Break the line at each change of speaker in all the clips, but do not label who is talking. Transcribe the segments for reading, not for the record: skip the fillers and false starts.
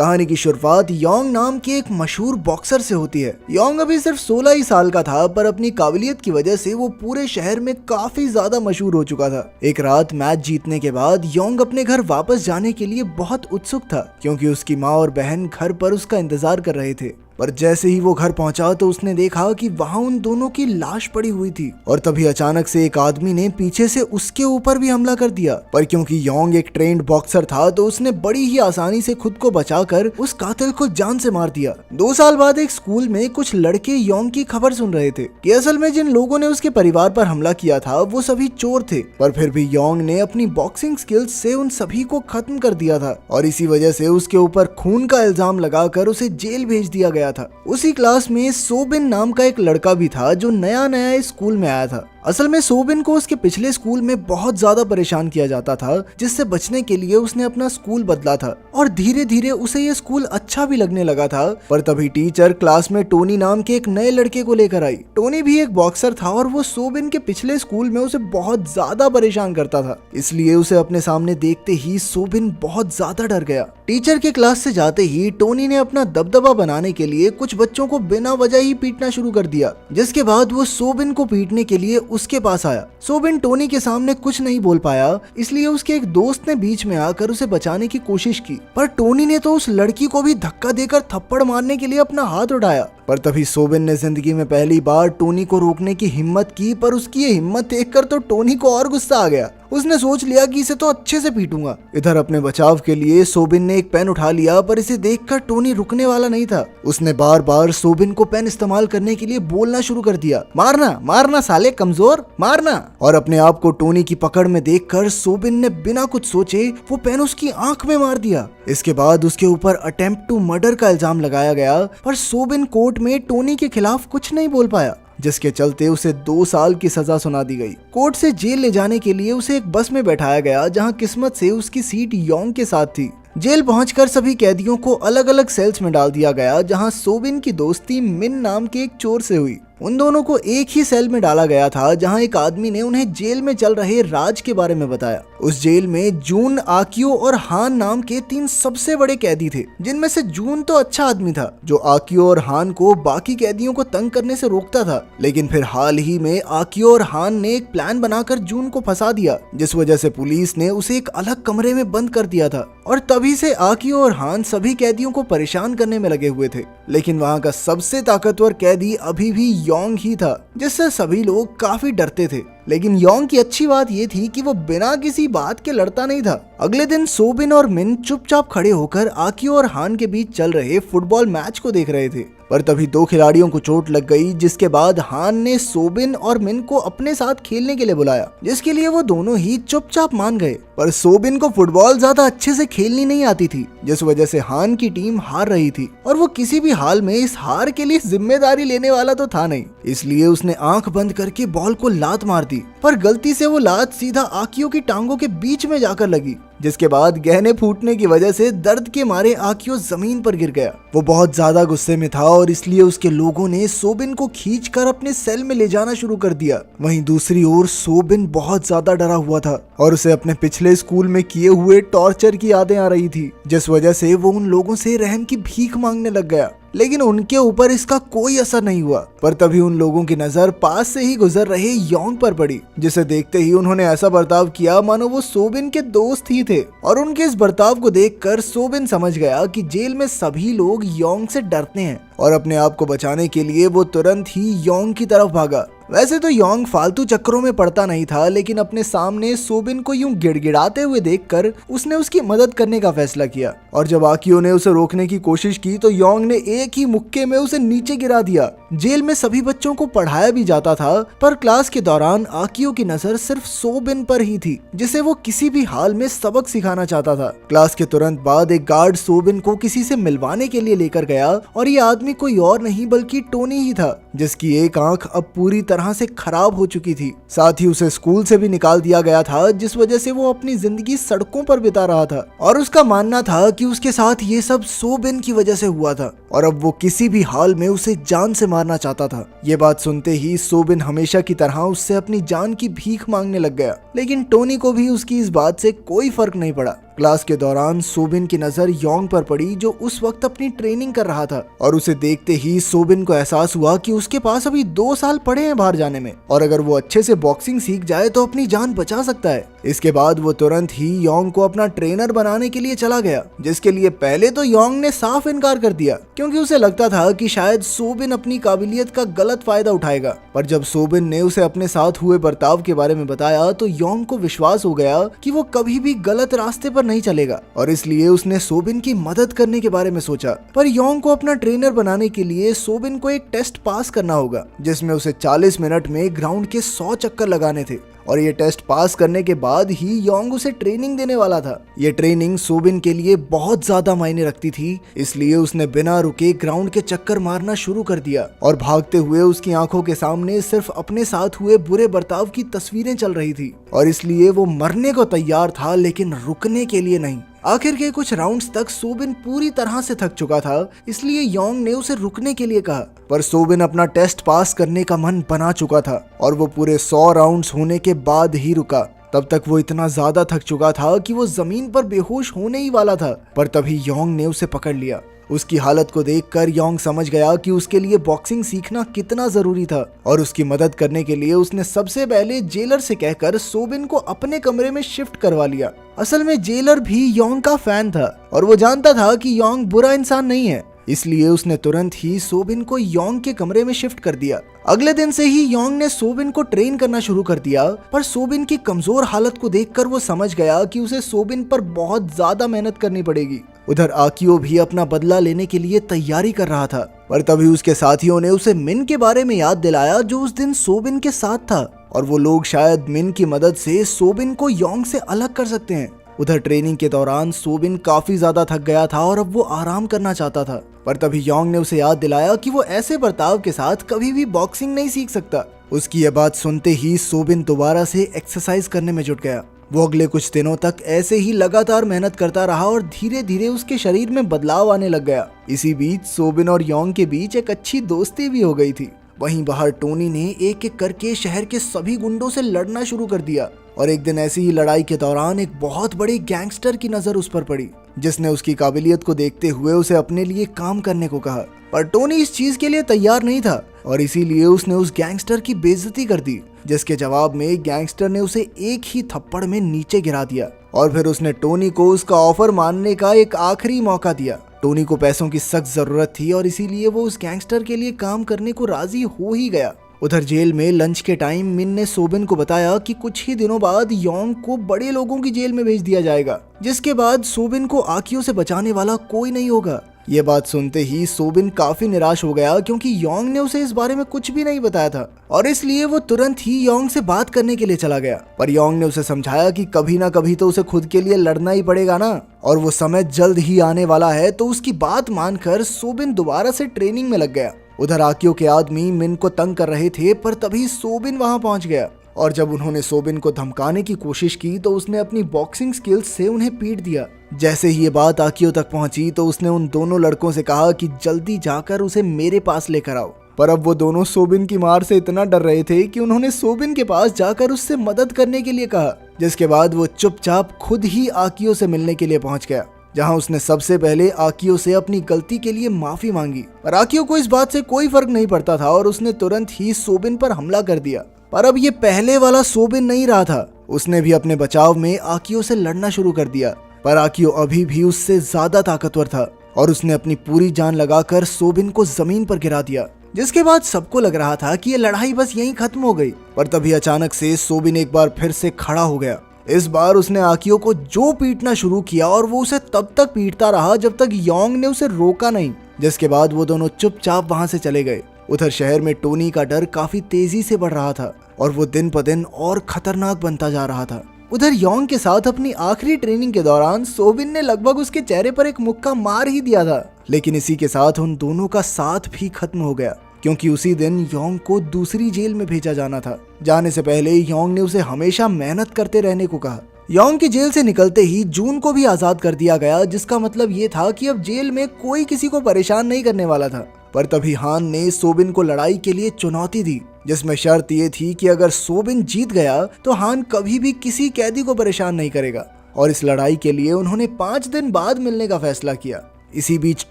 कहानी की शुरुआत योंग नाम के एक मशहूर बॉक्सर से होती है। योंग अभी सिर्फ 16 ही साल का था, पर अपनी काबिलियत की वजह से वो पूरे शहर में काफी ज्यादा मशहूर हो चुका था। एक रात मैच जीतने के बाद योंग अपने घर वापस जाने के लिए बहुत उत्सुक था, क्योंकि उसकी माँ और बहन घर पर उसका इंतजार कर रहे थे। पर जैसे ही वो घर पहुंचा तो उसने देखा कि वहां उन दोनों की लाश पड़ी हुई थी, और तभी अचानक से एक आदमी ने पीछे से उसके ऊपर भी हमला कर दिया। पर क्योंकि योंग एक ट्रेंड बॉक्सर था तो उसने बड़ी ही आसानी से खुद को बचाकर उस कातिल को जान से मार दिया। 2 साल बाद एक स्कूल में कुछ लड़के योंग की खबर सुन रहे थे कि असल में जिन लोगों ने उसके परिवार पर हमला किया था वो सभी चोर थे, पर फिर भी योंग ने अपनी बॉक्सिंग स्किल्स से उन सभी को खत्म कर दिया था, और इसी वजह से उसके ऊपर खून का इल्जाम लगाकर उसे जेल भेज दिया गया था। उसी क्लास में सोबिन नाम का एक लड़का भी था जो नया नया इस स्कूल में आया था। असल में सोबिन को उसके पिछले स्कूल में बहुत ज्यादा परेशान किया जाता था, जिससे बचने के लिए उसने अपना स्कूल बदला था, और धीरे धीरे उसे ये स्कूल अच्छा भी लगने लगा था। पर तभी टीचर क्लास में टोनी नाम के एक नए लड़के को लेकर आई। टोनी भी एक बॉक्सर था और वो सोबिन के पिछले स्कूल में उसे बहुत ज्यादा परेशान करता था, इसलिए उसे अपने सामने देखते ही सोबिन बहुत ज्यादा डर गया। टीचर के क्लास से जाते ही टोनी ने अपना दबदबा बनाने के लिए कुछ बच्चों को बिना वजह ही पीटना शुरू कर दिया, जिसके बाद वो सोबिन को पीटने के लिए उसके पास आया। सोबिन टोनी के सामने कुछ नहीं बोल पाया, इसलिए उसके एक दोस्त ने बीच में आकर उसे बचाने की कोशिश की, पर टोनी ने तो उस लड़की को भी धक्का देकर थप्पड़ मारने के लिए अपना हाथ उठाया। पर तभी सोबिन ने जिंदगी में पहली बार टोनी को रोकने की हिम्मत की, पर उसकी ये हिम्मत देखकर तो टोनी को और गुस्सा आ गया। उसने सोच लिया कि इसे तो अच्छे से पीटूंगा। इधर अपने बचाव के लिए सोबिन ने एक पेन उठा लिया, पर इसे देखकर टोनी रुकने वाला नहीं था। उसने बार बार सोबिन को पेन इस्तेमाल करने के लिए बोलना शुरू कर दिया, मारना मारना साले कमजोर, मारना। और अपने आप को टोनी की पकड़ में देखकर सोबिन ने बिना कुछ सोचे वो पेन उसकी आंख में मार दिया। इसके बाद उसके ऊपर अटेम्प्ट टू मर्डर का इल्जाम लगाया गया, पर सोबिन कोर्ट में टोनी के खिलाफ कुछ नहीं बोल पाया, जिसके चलते उसे 2 साल की सजा सुना दी गई। कोर्ट से जेल ले जाने के लिए उसे एक बस में बैठाया गया, जहां किस्मत से उसकी सीट योंग के साथ थी। जेल पहुंचकर सभी कैदियों को अलग अलग सेल्स में डाल दिया गया, जहां सोबिन की दोस्ती मिन नाम के एक चोर से हुई। उन दोनों को एक ही सेल में डाला गया था, जहां एक आदमी ने उन्हें जेल में चल रहे राज के बारे में बताया। उस जेल में जून, आकियो और हान नाम के 3 सबसे बड़े कैदी थे, जिनमें से जून तो अच्छा आदमी था, जो आकियो और हान को बाकी कैदियों को तंग करने से रोकता था। लेकिन फिर हाल ही में आकियो और हान ने एक प्लान बनाकर जून को फंसा दिया, जिस वजह से पुलिस ने उसे एक अलग कमरे में बंद कर दिया था, और तभी से आकियो और हान सभी कैदियों को परेशान करने में लगे हुए थे। लेकिन वहाँ का सबसे ताकतवर कैदी अभी भी योंग ही था, जिससे सभी लोग काफी डरते थे। लेकिन योंग की अच्छी बात ये थी कि वो बिना किसी बात के लड़ता नहीं था। अगले दिन सोबिन और मिन चुपचाप खड़े होकर आकियो और हान के बीच चल रहे फुटबॉल मैच को देख रहे थे, पर तभी 2 खिलाड़ियों को चोट लग गई, जिसके बाद हान ने सोबिन और मिन को अपने साथ खेलने के लिए बुलाया, जिसके लिए वो दोनों ही चुपचाप मान गए। पर सोबिन को फुटबॉल ज्यादा अच्छे से खेलनी नहीं आती थी, जिस वजह से हान की टीम हार रही थी, और वो किसी भी हाल में इस हार के लिए जिम्मेदारी लेने वाला तो था नहीं। इसलिए उसने आंख बंद करके बॉल को लात मार दी, पर गलती से वो लात सीधा आकियो की टांगों के बीच में जाकर लगी, जिसके बाद गहने फूटने की वजह से दर्द के मारे आकियो जमीन पर गिर गया। वो बहुत ज्यादा गुस्से में था, और इसलिए उसके लोगों ने सोबिन को खींचकर अपने सेल में ले जाना शुरू कर दिया। वहीं दूसरी ओर सोबिन बहुत ज्यादा डरा हुआ था, और उसे अपने पिछले स्कूल में किए हुए टॉर्चर की यादें आ रही थी, जिस वजह से वो उन लोगों से रहम की भीख मांगने लग गया। लेकिन उनके ऊपर इसका कोई असर नहीं हुआ। पर तभी उन लोगों की नजर पास से ही गुजर रहे योंग पर पड़ी, जिसे देखते ही उन्होंने ऐसा बर्ताव किया मानो वो सोबिन के दोस्त ही थे। और उनके इस बर्ताव को देखकर सोबिन समझ गया कि जेल में सभी लोग योंग से डरते हैं, और अपने आप को बचाने के लिए वो तुरंत ही योंग की तरफ भागा। वैसे तो योंग फालतू चक्करों में पड़ता नहीं था, लेकिन अपने सामने सोबिन को यूं गिड़गिड़ाते हुए देखकर उसने उसकी मदद करने का फैसला किया। और जब आकियो ने उसे रोकने की कोशिश की तो योंग ने एक ही मुक्के में उसे नीचे गिरा दिया। जेल में सभी बच्चों को पढ़ाया भी जाता था, पर क्लास के दौरान आकियो की नजर सिर्फ सोबिन पर ही थी, जिसे वो किसी भी हाल में सबक सिखाना चाहता था। क्लास के तुरंत बाद एक गार्ड सोबिन को किसी से मिलवाने के लिए लेकर गया, और ये आदमी कोई और नहीं बल्कि टोनी ही था, जिसकी एक आंख अब पूरी तरह से खराब हो चुकी थी। साथ ही उसे स्कूल से भी निकाल दिया गया था, जिस वजह से वो अपनी जिंदगी सड़कों पर बिता रहा था, और उसका मानना था कि उसके साथ ये सब सोबिन की वजह से हुआ था, और अब वो किसी भी हाल में उसे जान से मारना चाहता था। ये बात सुनते ही सोबिन हमेशा की तरह उससे अपनी जान की भीख मांगने लग गया, लेकिन टोनी को भी उसकी इस बात से कोई फर्क नहीं पड़ा। क्लास के दौरान सोबिन की नजर योंग पर पड़ी जो उस वक्त अपनी ट्रेनिंग कर रहा था और उसे देखते ही सोबिन को एहसास हुआ कि उसके पास अभी 2 साल पड़े हैं बाहर जाने में और अगर वो अच्छे से बॉक्सिंग सीख जाए तो अपनी जान बचा सकता है। इसके बाद वो तुरंत ही योंग को अपना ट्रेनर बनाने के लिए चला गया, जिसके लिए पहले तो योंग ने साफ इनकार कर दिया क्योंकि उसे लगता था कि शायद सोबिन अपनी काबिलियत का गलत फायदा उठाएगा। पर जब सोबिन ने उसे अपने साथ हुए बर्ताव के बारे में बताया तो योंग को विश्वास हो गया कि वो कभी भी गलत रास्ते पर नहीं चलेगा और इसलिए उसने सोबिन की मदद करने के बारे में सोचा। पर योंग को अपना ट्रेनर बनाने के लिए सोबिन को एक टेस्ट पास करना होगा जिसमें उसे 40 मिनट में ग्राउंड के 100 चक्कर लगाने थे और ये टेस्ट पास करने के बाद ही योंग उसे ट्रेनिंग देने वाला था। ये ट्रेनिंग सोबिन के लिए बहुत ज्यादा मायने रखती थी, इसलिए उसने बिना रुके ग्राउंड के चक्कर मारना शुरू कर दिया और भागते हुए उसकी आंखों के सामने सिर्फ अपने साथ हुए बुरे बर्ताव की तस्वीरें चल रही थी और इसलिए वो मरने को तैयार था लेकिन रुकने के लिए नहीं। आखिर के कुछ राउंड्स तक सोबिन पूरी तरह से थक चुका था, इसलिए योंग ने उसे रुकने के लिए कहा। पर सोबिन अपना टेस्ट पास करने का मन बना चुका था और वो पूरे 100 राउंड्स होने के बाद ही रुका। तब तक वो इतना ज्यादा थक चुका था कि वो जमीन पर बेहोश होने ही वाला था, पर तभी योंग ने उसे पकड़ लिया। उसकी हालत को देखकर योंग समझ गया कि उसके लिए बॉक्सिंग सीखना कितना जरूरी था और उसकी मदद करने के लिए उसने सबसे पहले जेलर से कहकर सोबिन को अपने कमरे में शिफ्ट करवा लिया। असल में जेलर भी योंग का फैन था और वो जानता था कि योंग बुरा इंसान नहीं है, इसलिए उसने तुरंत ही सोबिन को योंग के कमरे में शिफ्ट कर दिया। अगले दिन से ही योंग ने सोबिन को ट्रेन करना शुरू कर दिया, पर सोबिन की कमजोर हालत को देखकर वो समझ गया कि उसे सोबिन पर बहुत ज्यादा मेहनत करनी पड़ेगी। उधर आकियो भी अपना बदला लेने के लिए तैयारी कर रहा था, पर तभी उसके साथियों ने उसे मिन के बारे में याद दिलाया जो उस दिन सोबिन के साथ था और वो लोग शायद मिन की मदद से सोबिन को योंग से अलग कर सकते हैं। उधर ट्रेनिंग के दौरान सोबिन काफी ज्यादा थक गया था और अब वो आराम करना चाहता था, पर तभी योंग ने उसे याद दिलाया कि वो ऐसे बर्ताव के साथ कभी भी बॉक्सिंग नहीं सीख सकता। उसकी यह बात सुनते ही सोबिन दोबारा से एक्सरसाइज करने में जुट गया। वो अगले कुछ दिनों तक ऐसे ही लगातार मेहनत करता रहा और धीरे धीरे उसके शरीर में बदलाव आने लग गया। इसी बीच सोबिन और योंग के बीच एक अच्छी दोस्ती भी हो गई थी। वहीं बाहर टोनी ने एक एक करके शहर के सभी गुंडों से लड़ना शुरू कर दिया और एक दिन ऐसी ही लड़ाई के दौरान एक बहुत बड़े गैंगस्टर की नजर उस पर पड़ी, जिसने उसकी काबिलियत को देखते हुए उसे अपने लिए काम करने को कहा। पर टोनी इस चीज के लिए तैयार नहीं था और इसीलिए उसने उस गैंगस्टर की बेइज्जती कर दी, जिसके जवाब में गैंगस्टर ने उसे एक ही थप्पड़ में नीचे गिरा दिया और फिर उसने टोनी को उसका ऑफर मानने का एक आखिरी मौका दिया। टोनी को पैसों की सख्त जरूरत थी और इसीलिए वो उस गैंगस्टर के लिए काम करने को राजी हो ही गया। उधर जेल में लंच के टाइम मिन ने सोबिन को बताया कि कुछ ही दिनों बाद योंग को बड़े लोगों की जेल में भेज दिया जाएगा, जिसके बाद सोबिन को आकियो से बचाने वाला कोई नहीं होगा। ये बात सुनते ही सोबिन काफी निराश हो गया क्योंकि योंग ने उसे इस बारे में कुछ भी नहीं बताया था और इसलिए वो तुरंत ही योंग से बात करने के लिए चला गया। पर योंग ने उसे समझाया कि कभी ना कभी तो उसे खुद के लिए लड़ना ही पड़ेगा ना और वो समय जल्द ही आने वाला है। तो उसकी बात मानकर सोबिन दोबारा से ट्रेनिंग में लग गया। उधर आकियो के आदमी मिन को तंग कर रहे थे, पर तभी सोबिन वहां पहुंच गया और जब उन्होंने सोबिन को धमकाने की कोशिश की तो उसने अपनी बॉक्सिंग स्किल्स से उन्हें पीट दिया। जैसे ही ये बात आकियो तक पहुंची तो उसने उन दोनों लड़कों से कहा कि जल्दी जाकर उसे मेरे पास लेकर आओ। पर अब वो दोनों सोबिन की मार से इतना डर रहे थे कि उन्होंने सोबिन के पास जाकर उससे मदद करने के लिए कहा, जिसके बाद वो चुपचाप खुद ही आकियो से मिलने के लिए पहुंच गया, जहां उसने सबसे पहले आकियो से अपनी गलती के लिए माफी मांगी। पर आकियो को इस बात से कोई फर्क नहीं पड़ता था और उसने तुरंत ही सोबिन पर हमला कर दिया। पर अब ये पहले वाला सोबिन नहीं रहा था, उसने भी अपने बचाव में आकियो से लड़ना शुरू कर दिया। पर आकियो अभी भी उससे ज्यादा ताकतवर था और उसने अपनी पूरी जान लगाकर सोबिन को जमीन पर गिरा दिया, जिसके बाद सबको लग रहा था कि ये लड़ाई बस यहीं खत्म हो गई। पर तभी अचानक से सोबिन एक बार फिर से खड़ा हो गया। इस बार उसने आकियो को जो पीटना शुरू किया और वो उसे तब तक पीटता रहा जब तक योंग ने उसे रोका नहीं, जिसके बाद वो दोनों चुपचाप वहां से चले गए। उधर शहर में टोनी का डर काफी तेजी से बढ़ रहा था और वो दिन ब दिन और खतरनाक बनता जा रहा था। उधर योंग के साथ अपनी आखिरी ट्रेनिंग के दौरान सोबिन ने लगभग उसके चेहरे पर एक मुक्का मार ही दिया था, लेकिन इसी के साथ उन दोनों का साथ भी खत्म हो गया क्योंकि उसी दिन योंग को दूसरी जेल में भेजा जाना था। जाने से पहले योंग ने उसे हमेशा मेहनत करते रहने को कहा। योंग की जेल से निकलते ही जून को भी आजाद कर दिया गया, जिसका मतलब ये था कि अब जेल में कोई किसी को परेशान नहीं करने वाला था। पर तभी हान ने सोबिन को लड़ाई के लिए चुनौती दी, जिसमें शर्त ये थी कि अगर सोबिन जीत गया तो हान कभी भी किसी कैदी को परेशान नहीं करेगा। और इस लड़ाई के लिए उन्होंने 5 दिन बाद मिलने का फैसला किया। इसी बीच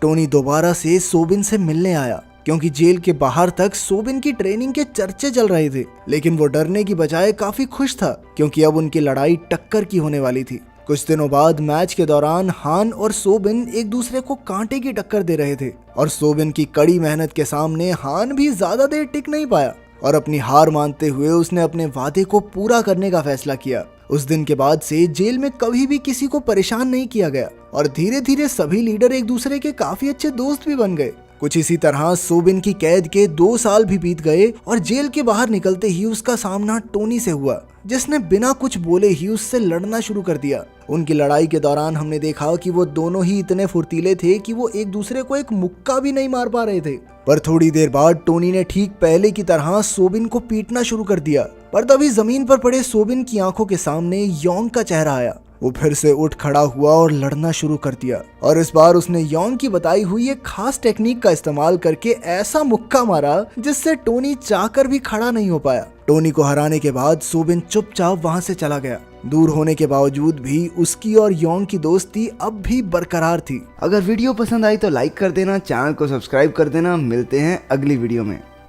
टोनी दोबारा से सोबिन से मिलने आया क्योंकि जेल के बाहर तक सोबिन की ट्रेनिंग के चर्चे चल रहे थे, लेकिन वो डरने की बजाय काफी खुश था क्योंकि अब उनकी लड़ाई टक्कर की होने वाली थी। कुछ दिनों बाद मैच के दौरान हान और सोबिन एक दूसरे को कांटे की टक्कर दे रहे थे और सोबिन की कड़ी मेहनत के सामने हान भी ज्यादा देर टिक नहीं पाया और अपनी हार मानते हुए उसने अपने वादे को पूरा करने का फैसला किया। उस दिन के बाद से जेल में कभी भी किसी को परेशान नहीं किया गया और धीरे धीरे सभी लीडर एक दूसरे के काफी अच्छे दोस्त भी बन गए। कुछ इसी तरह सोबिन की कैद के 2 साल भी बीत गए और जेल के बाहर निकलते ही उसका सामना टोनी से हुआ, जिसने बिना कुछ बोले ही उससे लड़ना शुरू कर दिया। उनकी लड़ाई के दौरान हमने देखा कि वो दोनों ही इतने फुर्तीले थे कि वो एक दूसरे को एक मुक्का भी नहीं मार पा रहे थे। पर थोड़ी देर बाद टोनी ने ठीक पहले की तरह सोबिन को पीटना शुरू कर दिया, पर तभी जमीन पर पड़े सोबिन की आंखों के सामने योंग का चेहरा आया। वो फिर से उठ खड़ा हुआ और लड़ना शुरू कर दिया और इस बार उसने योंग की बताई हुई एक खास टेक्निक का इस्तेमाल करके ऐसा मुक्का मारा जिससे टोनी चाहकर भी खड़ा नहीं हो पाया। टोनी को हराने के बाद सोबिन चुपचाप वहां से चला गया। दूर होने के बावजूद भी उसकी और योंग की दोस्ती अब भी बरकरार थी।
अगर वीडियो पसंद आई तो लाइक कर देना, चैनल को सब्सक्राइब कर देना। मिलते हैं अगली वीडियो में।